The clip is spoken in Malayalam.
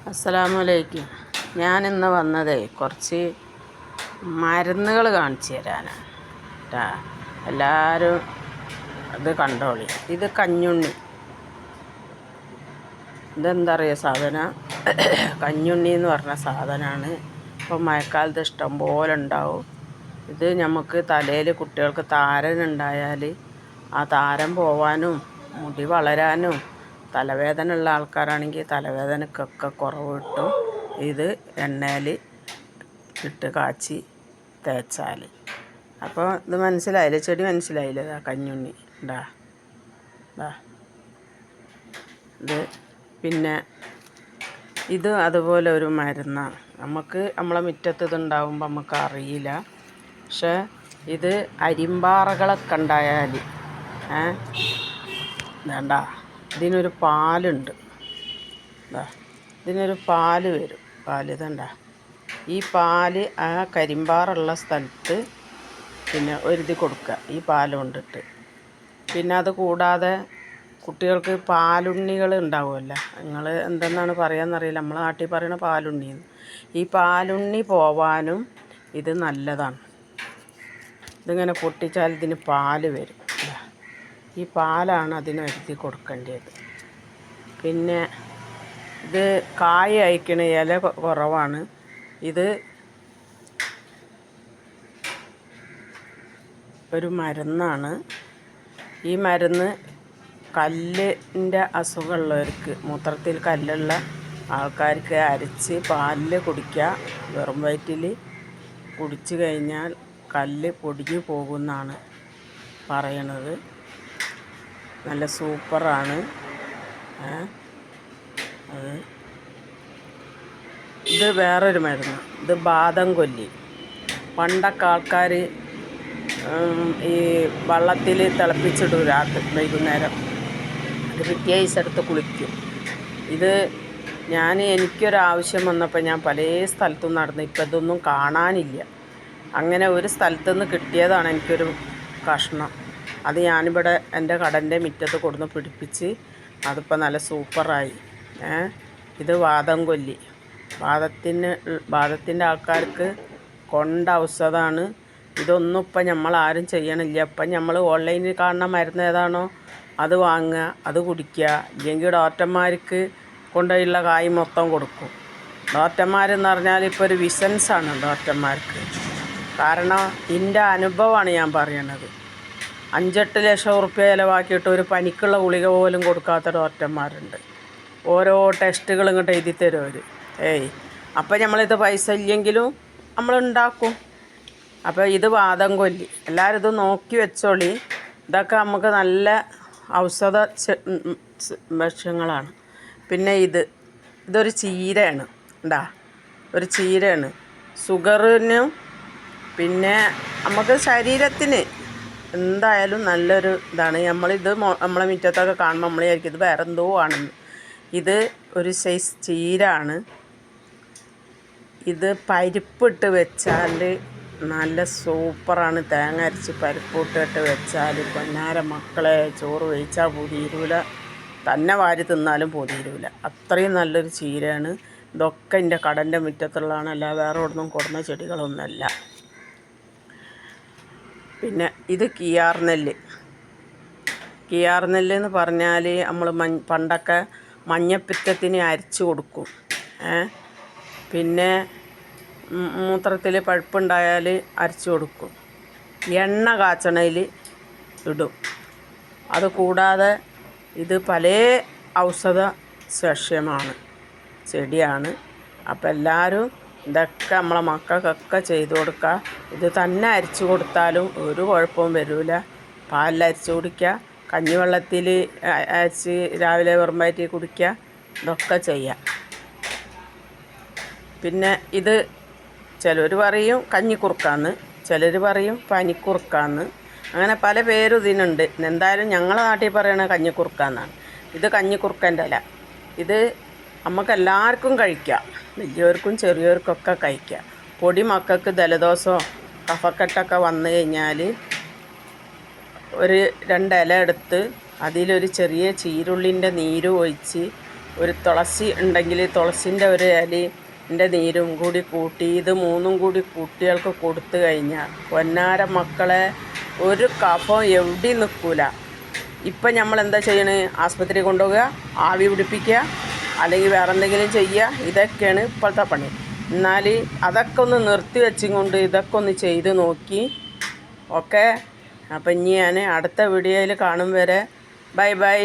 അസ്സലാമലൈക്കും. ഞാനിന്ന് വന്നതേ കുറച്ച് മരുന്നുകൾ കാണിച്ചു തരാനാണ് കേട്ടോ. എല്ലാവരും ഇത് കണ്ടോളി. ഇത് കഞ്ഞുണ്ണി. ഇതെന്താ പറയുക സാധനം? കഞ്ഞുണ്ണി എന്ന് പറഞ്ഞ സാധനമാണ്. ഇപ്പം മഴക്കാലത്ത് ഇഷ്ടം പോലെ ഉണ്ടാവും. ഇത് നമുക്ക് തലയിൽ കുട്ടികൾക്ക് താരനുണ്ടായാൽ ആ താരൻ പോവാനും മുടി വളരാനും തലവേദന ഉള്ള ആൾക്കാരാണെങ്കിൽ തലവേദനക്കൊക്കെ കുറവ് കിട്ടും. ഇത് എണ്ണയിൽ ഇട്ട് കാച്ചി തേച്ചാൽ. അപ്പോൾ ഇത് മനസ്സിലായില്ലേ? ചെടി മനസ്സിലായില്ലേ? ഇതാ കഞ്ഞുണ്ണി ഉണ്ടാ ഇത്. പിന്നെ ഇത് അതുപോലെ ഒരു മരുന്നാണ്. നമുക്ക് നമ്മളെ മുറ്റത്ത് ഇതുണ്ടാകുമ്പോൾ നമുക്ക് അറിയില്ല. പക്ഷേ ഇത് അരിമ്പാറകളൊക്കെ ഉണ്ടായാൽ വേണ്ട, ഇതിനൊരു പാലുണ്ട്. ഇതിനൊരു പാല് വരും. ഇതണ്ട. ഈ പാല് ആ കരിമ്പാറുള്ള സ്ഥലത്ത് പിന്നെ ഒരുതി കൊടുക്കുക ഈ പാല് കൊണ്ടിട്ട്. പിന്നെ അത് കൂടാതെ കുട്ടികൾക്ക് പാലുണ്ണികൾ ഉണ്ടാവുമല്ലോ, നിങ്ങൾ എന്തെന്നാണ് പറയാമെന്നറിയില്ല, നമ്മളെ നാട്ടിൽ പറയുന്ന പാലുണ്ണിന്ന്. ഈ പാലുണ്ണി പോവാനും ഇത് നല്ലതാണ്. ഇതിങ്ങനെ പൊട്ടിച്ചാൽ ഇതിന് പാല് വരും. ഈ പാലാണ് അതിന് ഒരുതി കൊടുക്കേണ്ടത്. പിന്നെ ഇത് കായ അയക്കണ ഇല കുറവാണ്. ഇത് ഒരു മരുന്നാണ്. ഈ മരുന്ന് കല്ലിൻ്റെ അസുഖമുള്ളവർക്ക്, മൂത്രത്തിൽ കല്ലുള്ള ആൾക്കാർക്ക് അരച്ച് പാലിൽ കുടിക്കുക. വെറും വയറ്റിൽ കുടിച്ചു കഴിഞ്ഞാൽ കല്ല് പൊടിഞ്ഞു പോകുമെന്നാണ് പറയണത്. നല്ല സൂപ്പറാണ്. അത് ഇത് വേറൊരു മരുന്ന്. ഇത് ബാദം കൊല്ലി. പണ്ടൊക്കെ ആൾക്കാർ ഈ വെള്ളത്തിൽ തിളപ്പിച്ചിടും രാത്രി വൈകുന്നേരം. അത് പിറ്റേ ദിവസമെടുത്ത് കുളിക്കും. ഇത് എനിക്കൊരാവശ്യം വന്നപ്പോൾ ഞാൻ പല സ്ഥലത്തും നടന്നു. ഇപ്പം ഇതൊന്നും കാണാനില്ല. അങ്ങനെ ഒരു സ്ഥലത്തുനിന്ന് കിട്ടിയതാണ് എനിക്കൊരു കഷ്ണം. അത് ഞാനിവിടെ എൻ്റെ കടൻ്റെ മുറ്റത്ത് കൊടുന്ന് പിടിപ്പിച്ച് അതിപ്പോൾ നല്ല സൂപ്പറായി. ഇത് വാദം കൊല്ലി. വാദത്തിൻ്റെ ആൾക്കാർക്ക് കൊണ്ട ഔഷധമാണ്. ഇതൊന്നും ഇപ്പം നമ്മളാരും ചെയ്യണില്ല. ഇപ്പം നമ്മൾ ഓൺലൈനിൽ കാണുന്ന മരുന്ന് ഏതാണോ അത് വാങ്ങുക, അത് കുടിക്കുക. ഇല്ലെങ്കിൽ ഡോക്ടർമാർക്ക് കൊണ്ടുപോയുള്ള കായ് മൊത്തം കൊടുക്കും. ഡോക്ടർമാരെന്ന് പറഞ്ഞാൽ ഇപ്പോൾ ഒരു വിസൻസാണ് ഡോക്ടർമാർക്ക്. കാരണം എൻ്റെ അനുഭവമാണ് ഞാൻ പറയണത്. 5-8 ലക്ഷം ഉറുപ്പ്യ ചിലവാക്കിയിട്ട് ഒരു പനിക്കുള്ള ഗുളിക പോലും കൊടുക്കാത്ത ഡോക്ടർമാരുണ്ട്. ഓരോ ടെസ്റ്റുകൾ ഇങ്ങോട്ട് എഴുതി തരും അവർ. അപ്പം നമ്മളിത് പൈസ ഇല്ലെങ്കിലും നമ്മളുണ്ടാക്കും. അപ്പോൾ ഇത് വാദം കൊല്ലി. എല്ലാവരും ഇത് നോക്കി വെച്ചോളി. ഇതൊക്കെ നമുക്ക് നല്ല ഔഷധ ഭക്ഷ്യങ്ങളാണ്. പിന്നെ ഇതൊരു ചീരയാണ്. ഒരു ചീരയാണ്. ഷുഗറിനും പിന്നെ നമുക്ക് ശരീരത്തിന് എന്തായാലും നല്ലൊരു ഇതാണ്. നമ്മളിത് നമ്മളെ മുറ്റത്തൊക്കെ കാണുമ്പോൾ നമ്മൾ വിചാരിക്കും ഇത് വേറെ എന്തോ ആണെന്ന്. ഇത് ഒരു സൈസ് ചീരാണ്. ഇത് പരിപ്പിട്ട് വെച്ചാൽ നല്ല സൂപ്പറാണ്. തേങ്ങ അരച്ച് പരിപ്പിട്ടിട്ട് വെച്ചാൽ പൊന്നാര മക്കളെ ചോറ് വേവിച്ചാൽ പൊതിയൂല, തന്നെ വാരി തിന്നാലും പൊതിയൂല. അത്രയും നല്ലൊരു ചീരയാണ്. ഇതൊക്കെ എൻ്റെ കടൻ്റെ മുറ്റത്തുള്ളതാണ്. അല്ല വേറെ ഒന്നും കൊടുന്ന ചെടികളൊന്നുമല്ല. പിന്നെ ഇത് കിയാർനെല്ല്. കിയാർനെല്ല് എന്ന് പറഞ്ഞാൽ നമ്മൾ പണ്ടൊക്കെ മഞ്ഞപ്പിത്തത്തിന് അരച്ച് കൊടുക്കും. പിന്നെ മൂത്രത്തിൽ പഴുപ്പുണ്ടായാൽ അരച്ച് കൊടുക്കും. എണ്ണ കാച്ചണയിൽ ഇടും. അത് കൂടാതെ ഇത് പല ഔഷധ സസ്യമാണ്, ചെടിയാണ്. അപ്പം എല്ലാവരും ഇതൊക്കെ നമ്മളെ മക്കൾക്കൊക്കെ ചെയ്ത് കൊടുക്കുക. ഇത് തന്നെ അരച്ച് കൊടുത്താലും ഒരു കുഴപ്പവും വരില്ല. പാലിൽ അരച്ച് കുടിക്കുക, കഞ്ഞിവെള്ളത്തിൽ അരച്ച് രാവിലെ വെറും വയറ്റിൽ കുടിക്കുക. ഇതൊക്കെ ചെയ്യാം. പിന്നെ ഇത് ചിലർ പറയും കഞ്ഞിക്കുറുക്കാന്ന്, ചിലർ പറയും പനിക്കുറുക്കാന്ന്. അങ്ങനെ പല പേരും ഇതിനുണ്ട്. എന്തായാലും ഞങ്ങളെ നാട്ടിൽ പറയണ കഞ്ഞിക്കുറുക്കാന്നാണ്. ഇത് കഞ്ഞിക്കുറുക്കൻ്റെ ഇല. ഇത് നമുക്കെല്ലാവർക്കും കഴിക്കാം. വലിയവർക്കും ചെറിയവർക്കൊക്കെ കഴിക്കാം. പൊടി മക്കൾക്ക് ജലദോഷമോ കഫക്കെട്ടൊക്കെ വന്നു കഴിഞ്ഞാൽ ഒരു 2 ഇല എടുത്ത് അതിലൊരു ചെറിയ ചീരുള്ളിൻ്റെ നീര് ഒഴിച്ച് ഒരു തുളസി ഉണ്ടെങ്കിൽ തുളസിൻ്റെ ഒരു ഇലൻ്റെ നീരും കൂടി കൂട്ടി ഇത് മൂന്നും കൂടി കുട്ടികൾക്ക് കൊടുത്തു കഴിഞ്ഞാൽ പൊന്നാര മക്കളെ ഒരു കഫം എവിടെയും നിൽക്കില്ല. ഇപ്പം നമ്മൾ എന്താ ചെയ്യണേ? ആസ്പത്രി കൊണ്ടുപോവുക, ആവി പിടിപ്പിക്കുക, അല്ലെങ്കിൽ വേറെ എന്തെങ്കിലും ചെയ്യുക. ഇതൊക്കെയാണ് ഇപ്പോഴത്തെ പണി. എന്നാൽ അതൊക്കെ ഒന്ന് നിർത്തി വെച്ചും കൊണ്ട് ഇതൊക്കെ ഒന്ന് ചെയ്ത് നോക്കി. ഓക്കെ, അപ്പം ഇനി ഞാൻ അടുത്ത വീഡിയോയിൽ കാണും വരെ ബൈ ബൈ.